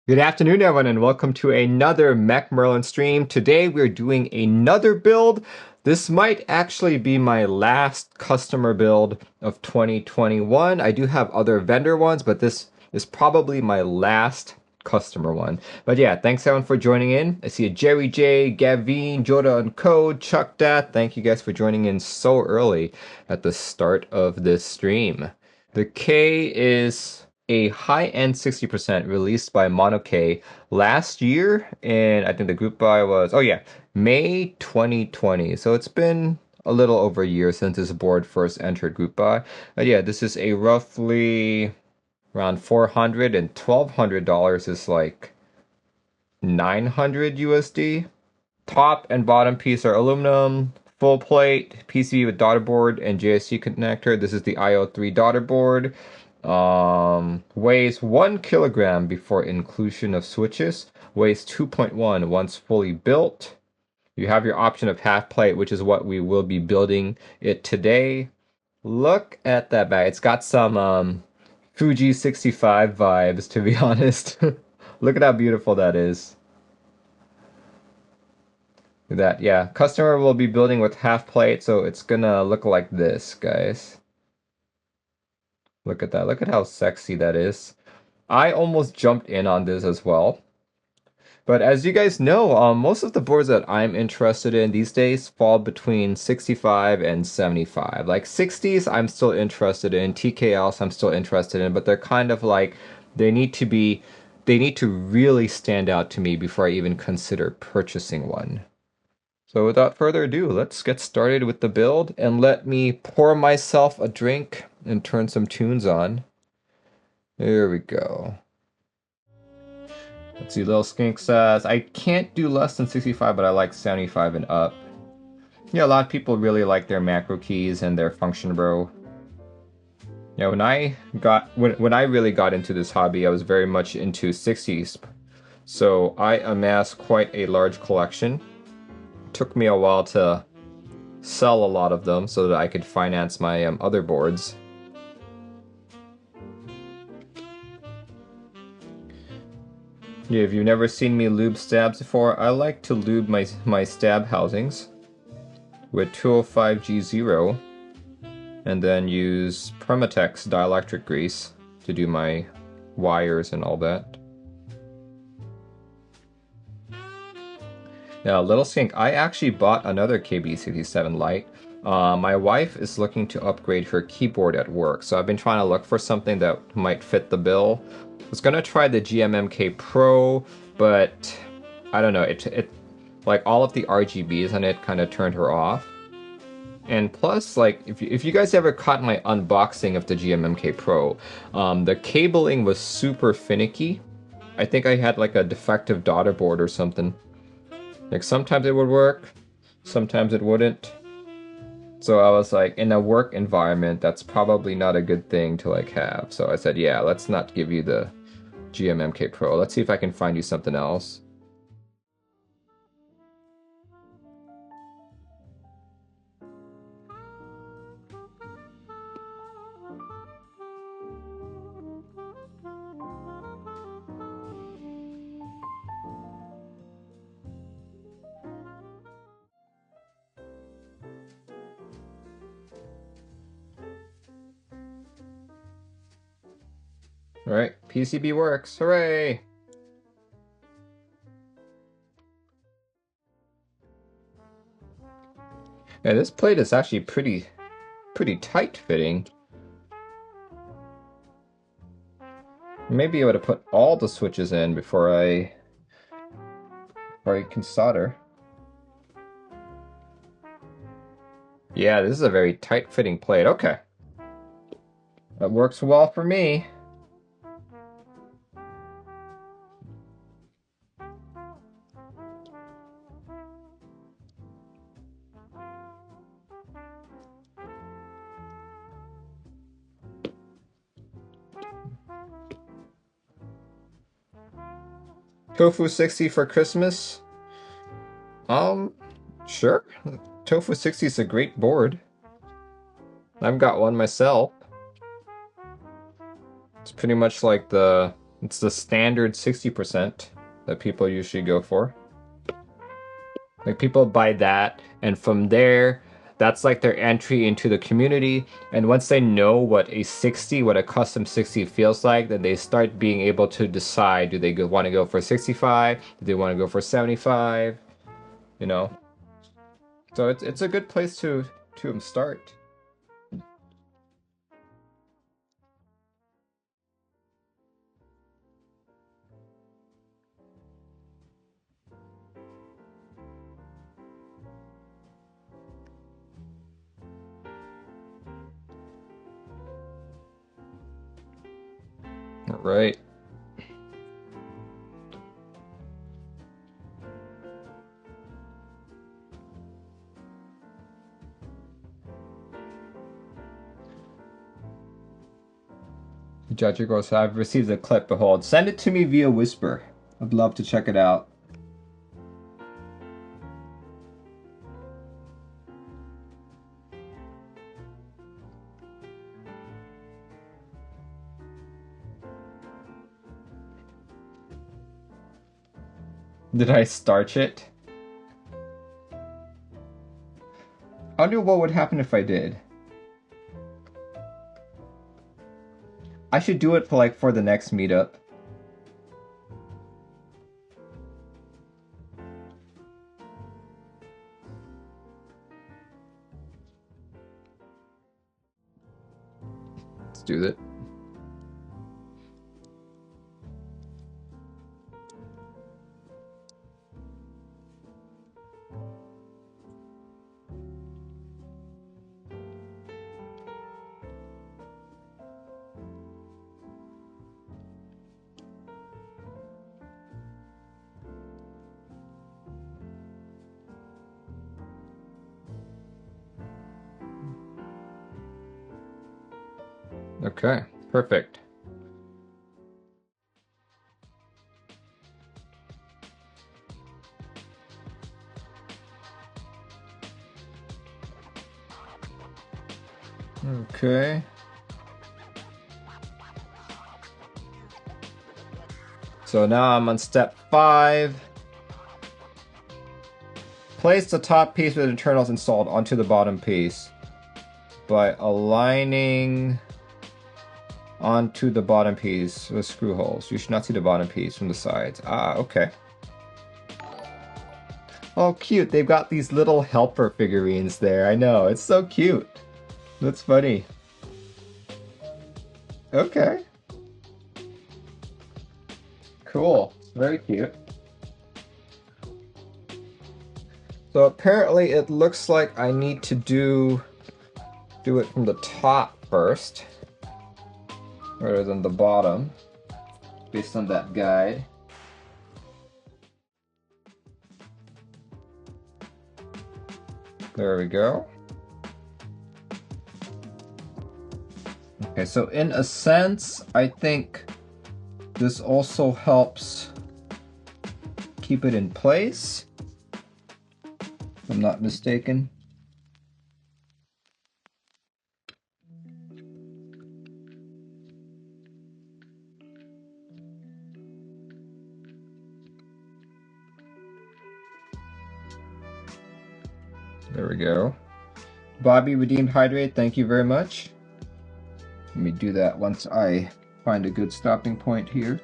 Good afternoon, everyone, and welcome to another Mech Merlin stream. Today we're doing another build. This might actually be my last customer build of 2021. I do have other vendor ones, but this is probably my last customer one. But yeah, thanks everyone for joining in. I see a Jerry J, Gavin, Joda and Code, Chuck Dat. Thank you guys for joining in so early at the start of this stream. The K is a high-end 60% released by Monokei last year, and I think the group buy was, oh yeah, May 2020. So it's been a little over a year since this board first entered group buy. But yeah, this is a roughly around $400 and $1,200 is like 900 USD. Top and bottom piece are aluminum, full plate, PCB with daughter board and JSC connector. This is the IO3 daughter board. Weighs 1 kilogram before inclusion of switches. Weighs 2.1 once fully built. You have your option of half plate, which is what we will be building it today. Look at that bag. It's got some Fuji 65 vibes, to be honest. Look at how beautiful that is. That, yeah, customer will be building with half plate, so it's gonna look like this, guys. Look at that. Look at how sexy that is. I almost jumped in on this as well. But as you guys know, most of the boards that I'm interested in these days fall between 65 and 75. Like 60s, I'm still interested in. TKLs, I'm still interested in. But they're kind of like, they need to really stand out to me before I even consider purchasing one. So without further ado, let's get started with the build and let me pour myself a drink and turn some tunes on. There we go. Let's see, Lil Skink says, I can't do less than 65, but I like 75 and up. Yeah, a lot of people really like their macro keys and their function row. Yeah, when I really got into this hobby, I was very much into 60s. So I amassed quite a large collection. Took me a while to sell a lot of them so that I could finance my other boards. Yeah, if you've never seen me lube stabs before, I like to lube my stab housings with 205G0 and then use Permatex dielectric grease to do my wires and all that. Now, Little Skink, I actually bought another KB67 Lite. My wife is looking to upgrade her keyboard at work, so I've been trying to look for something that might fit the bill. I was gonna try the GMMK Pro, but I don't know, it like all of the RGBs on it kind of turned her off. And plus, like, if you guys ever caught my unboxing of the GMMK Pro, the cabling was super finicky. I think I had like a defective daughter board or something. Like sometimes it would work, sometimes it wouldn't. So I was like, in a work environment, that's probably not a good thing to like have. So I said, yeah, let's not give you the GMMK Pro. Let's see if I can find you something else. Alright, PCB works, hooray! Yeah, this plate is actually pretty tight fitting. Maybe I would have put all the switches in before I can solder. Yeah, this is a very tight fitting plate, okay. That works well for me. Tofu 60 for Christmas? Sure. Tofu 60 is a great board. I've got one myself. It's pretty much like the It's the standard 60% that people usually go for. Like people buy that, and from there, that's like their entry into the community. And once they know what a custom 60 feels like, then they start being able to decide, do they want to go for 65? Do they want to go for 75? You know? So it's a good place to start. All right. Judge goes, I've received a clip. Behold, send it to me via Whisper. I'd love to check it out. Did I starch it? I wonder what would happen if I did. I should do it for the next meetup. Let's do that. Okay, perfect. Okay. So now I'm on step 5. Place the top piece with internals installed onto the bottom piece by aligning onto the bottom piece with screw holes. You should not see the bottom piece from the sides. Ah, okay. Oh, cute. They've got these little helper figurines there. I know. It's so cute. That's funny. Okay. Cool. Very cute. So apparently it looks like I need to do it from the top first rather than the bottom based on that guide. There we go. Okay, so in a sense, I think this also helps keep it in place, if I'm not mistaken. There we go. Bobby redeemed hydrate, thank you very much. Let me do that once I find a good stopping point here.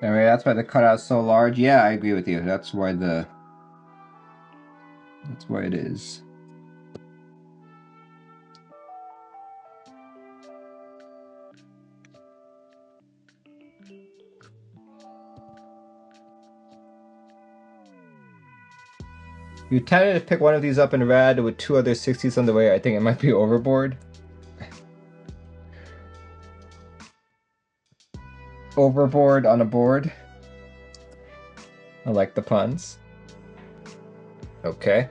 Anyway, that's why the cutout's so large. Yeah, I agree with you. That's why it is. You tempted to pick one of these up in red with 2 other 60s on the way. I think it might be overboard. Overboard on a board. I like the puns. Okay.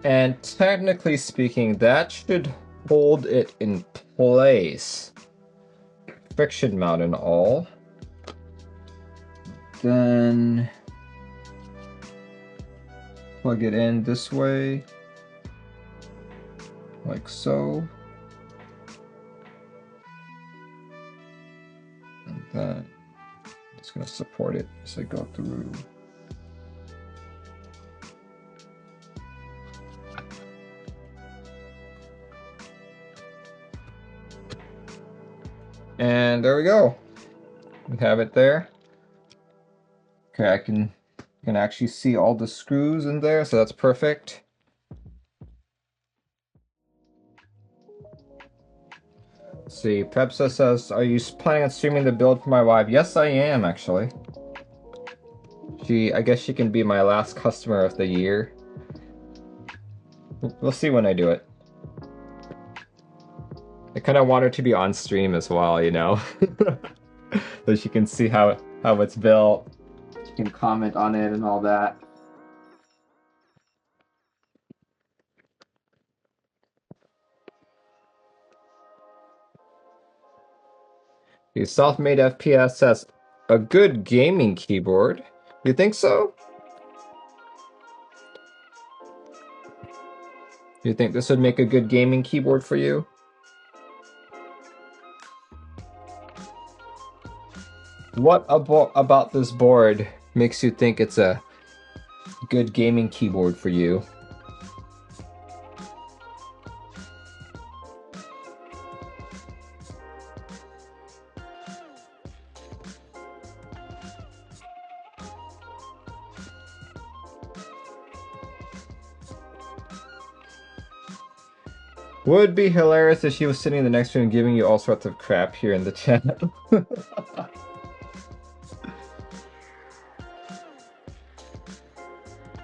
And technically speaking, that should hold it in place. Friction mount and all. Then plug it in this way, like so. And then it's going to support it as I go through. And there we go. We have it there. Okay, I can actually see all the screws in there, so that's perfect. Let's see, Pepsa says, are you planning on streaming the build for my wife? Yes, I am, actually. I guess she can be my last customer of the year. We'll see when I do it. I kind of want her to be on stream as well, you know? So she can see how it's built. She can comment on it and all that. The self-made FPS says, a good gaming keyboard. You think so? You think this would make a good gaming keyboard for you? What about this board makes you think it's a good gaming keyboard for you? Would be hilarious if she was sitting in the next room giving you all sorts of crap here in the chat.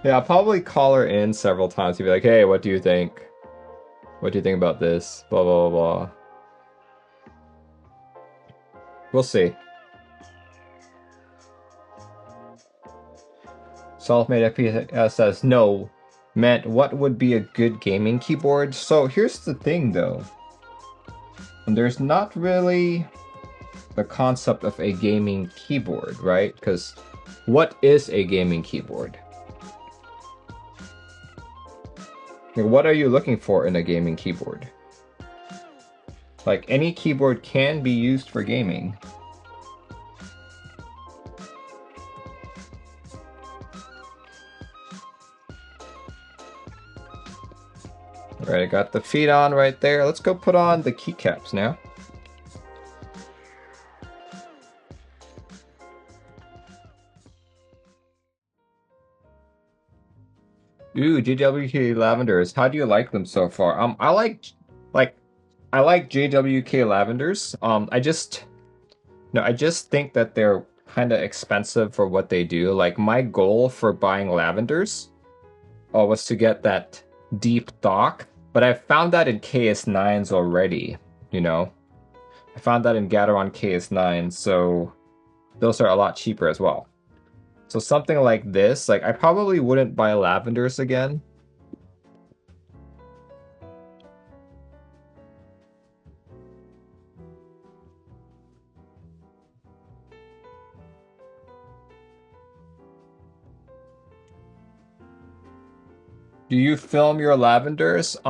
Yeah, I'll probably call her in several times to be like, hey, what do you think? What do you think about this? Blah, blah, blah, blah. We'll see. Self-made FPS says, no. Meant, what would be a good gaming keyboard? So here's the thing, though. There's not really the concept of a gaming keyboard, right? Because what is a gaming keyboard? What are you looking for in a gaming keyboard? Like, any keyboard can be used for gaming. Alright, I got the feet on right there. Let's go put on the keycaps now. Ooh, JWK Lavenders. How do you like them so far? I like JWK Lavenders. I just think that they're kind of expensive for what they do. Like, my goal for buying Lavenders was to get that deep dark, but I found that in KS9s already, you know? I found that in Gateron KS9, so those are a lot cheaper as well. So something like this, like, I probably wouldn't buy Lavenders again. Do you film your Lavenders?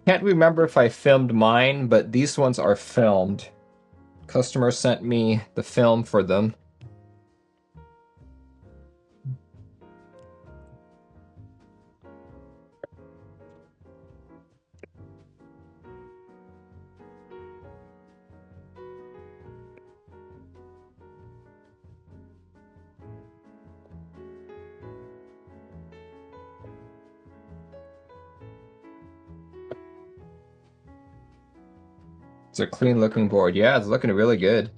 Can't remember if I filmed mine, but these ones are filmed. Customer sent me the film for them. It's a clean looking board. Yeah, it's looking really good.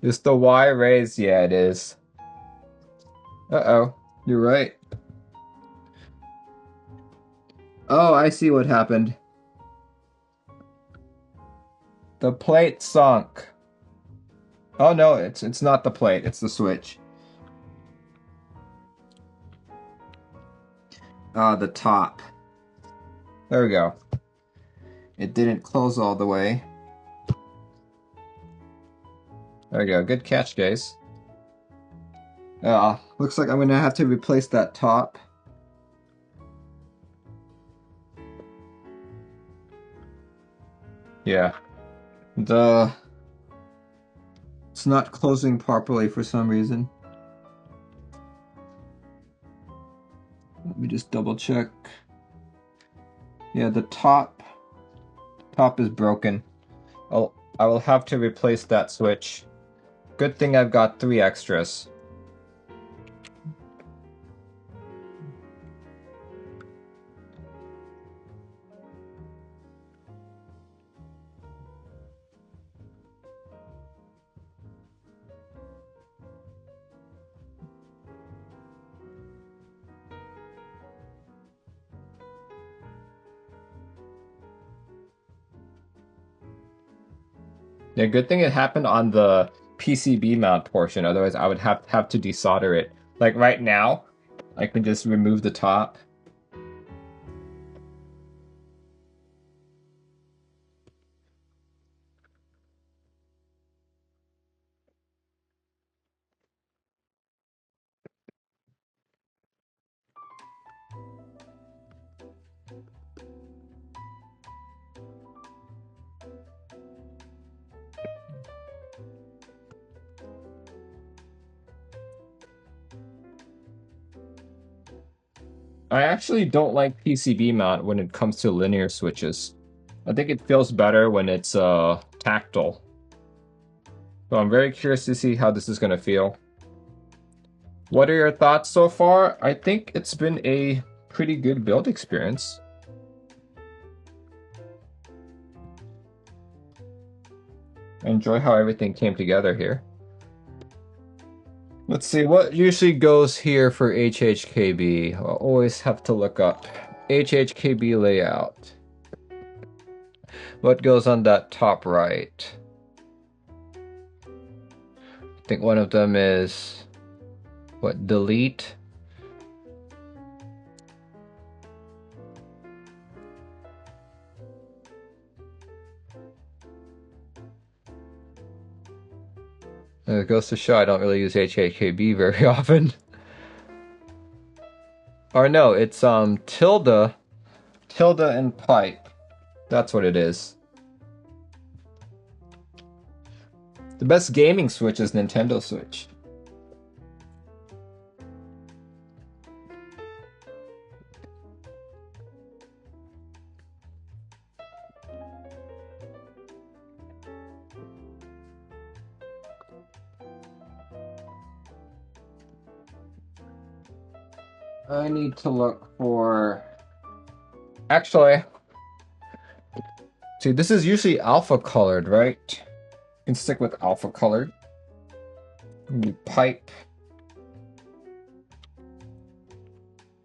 Is the Y raised? Yeah, it is. Uh-oh. You're right. Oh, I see what happened. The plate sunk. Oh no, it's not the plate, it's the switch. Ah, the top. There we go. It didn't close all the way. There we go. Good catch, guys. Looks like I'm gonna have to replace that top. Yeah. It's not closing properly for some reason. Let me just double check. Yeah, the top is broken. I will have to replace that switch. Good thing I've got 3 extras. Yeah, good thing it happened on the PCB mount portion, otherwise I would have to desolder it. Like right now, I can just remove the top. I actually don't like PCB mount when it comes to linear switches. I think it feels better when it's tactile. So I'm very curious to see how this is going to feel. What are your thoughts so far? I think it's been a pretty good build experience. I enjoy how everything came together here. Let's see, what usually goes here for HHKB? I'll always have to look up HHKB layout. What goes on that top right? I think one of them is, what, delete? It goes to show I don't really use HHKB very often. Or no, it's tilde and pipe. That's what it is. The best gaming Switch is Nintendo Switch. I need to look for... Actually, see, this is usually alpha colored, right? You can stick with alpha colored. Pipe.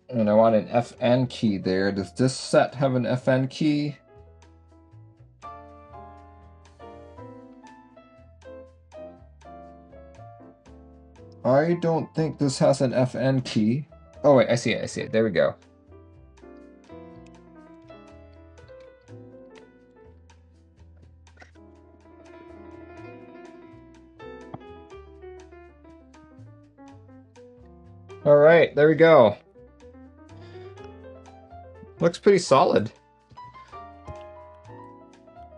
And I want an FN key there. Does this set have an FN key? I don't think this has an FN key. Oh wait, I see it. There we go. All right, there we go. Looks pretty solid.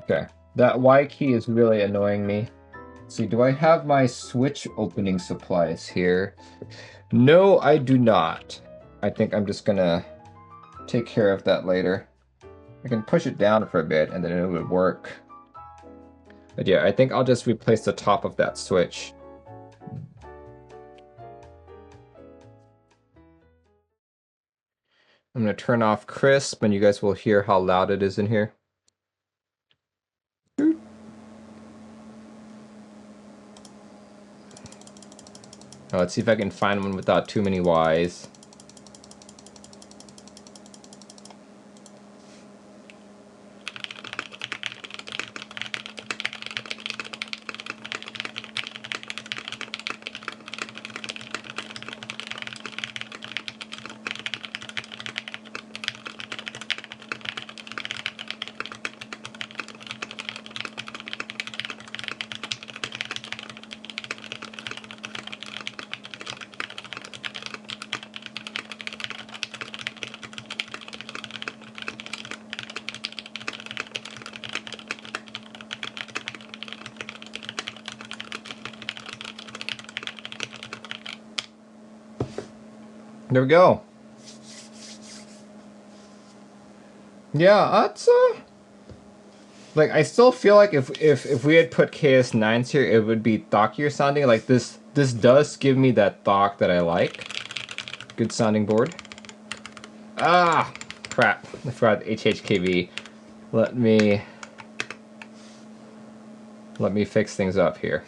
Okay, that Y key is really annoying me. Let's see, do I have my Switch opening supplies here? No, I do not. I think I'm just gonna take care of that later. I can push it down for a bit and then it would work. But yeah, I think I'll just replace the top of that switch. I'm gonna turn off crisp and you guys will hear how loud it is in here. Let's see if I can find one without too many Ys. There we go. Yeah, that's like, I still feel like if we had put KS9s here, it would be thockier sounding. Like this does give me that thock that I like. Good sounding board. Ah, crap! I forgot the HHKV. Let me fix things up here.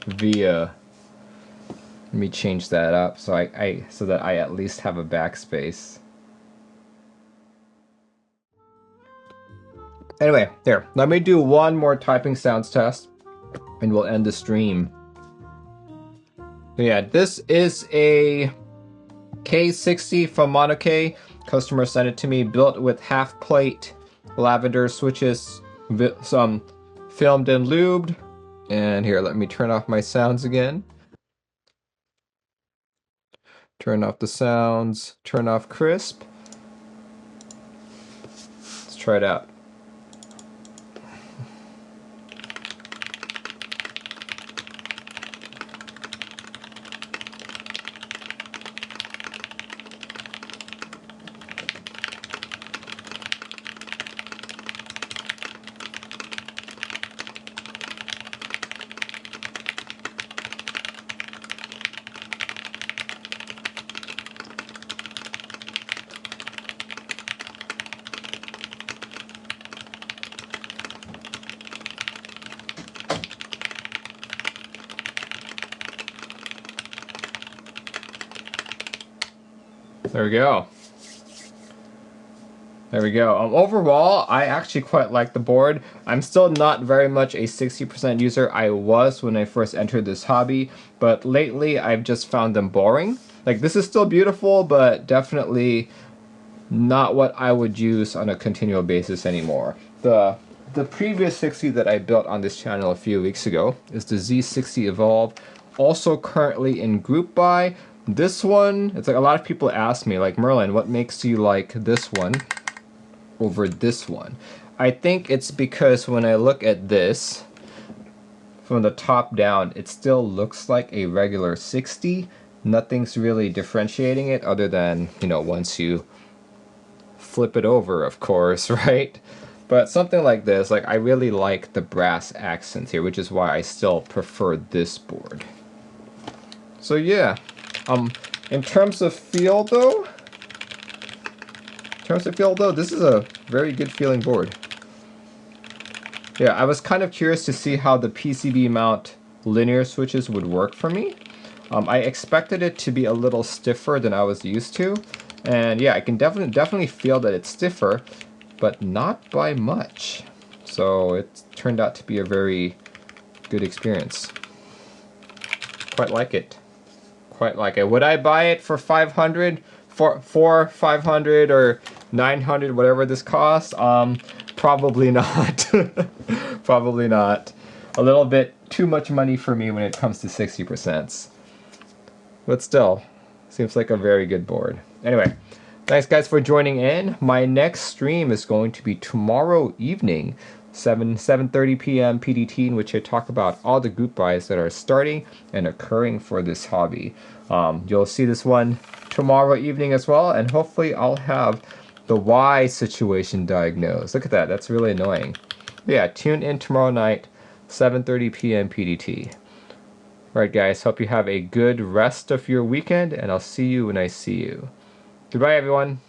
Via. Let me change that up so so that I at least have a backspace. Anyway, there. Let me do one more typing sounds test, and we'll end the stream. Yeah, this is a K60 from Monokei. Customer sent it to me, built with half plate lavender switches, some filmed and lubed. And here, let me turn off my sounds again. Turn off the sounds, turn off crisp. Let's try it out. There we go. There we go. Overall, I actually quite like the board. I'm still not very much a 60% user. I was when I first entered this hobby, but lately I've just found them boring. Like, this is still beautiful, but definitely not what I would use on a continual basis anymore. The previous 60 that I built on this channel a few weeks ago is the Z60 Evolve, also currently in group buy. This one, it's like a lot of people ask me, like, Merlin, what makes you like this one over this one? I think it's because when I look at this from the top down, it still looks like a regular 60. Nothing's really differentiating it other than, you know, once you flip it over, of course, right? But something like this, like, I really like the brass accents here, which is why I still prefer this board. So yeah, in terms of feel though, this is a very good feeling board. Yeah, I was kind of curious to see how the PCB mount linear switches would work for me. I expected it to be a little stiffer than I was used to, and yeah, I can definitely feel that it's stiffer, but not by much. So it turned out to be a very good experience. Quite like it. Quite like it. Would I buy it for 500, for 500 or 900, whatever this costs? Probably not. Probably not. A little bit too much money for me when it comes to 60%. But still, seems like a very good board. Anyway, thanks guys for joining in. My next stream is going to be tomorrow evening, 7:30 p.m. PDT, in which I talk about all the group buys that are starting and occurring for this hobby. You'll see this one tomorrow evening as well, and hopefully I'll have the Y situation diagnosed. Look at that, that's really annoying. But yeah, tune in tomorrow night, 7:30 p.m. PDT. Alright guys, hope you have a good rest of your weekend, and I'll see you when I see you. Goodbye everyone.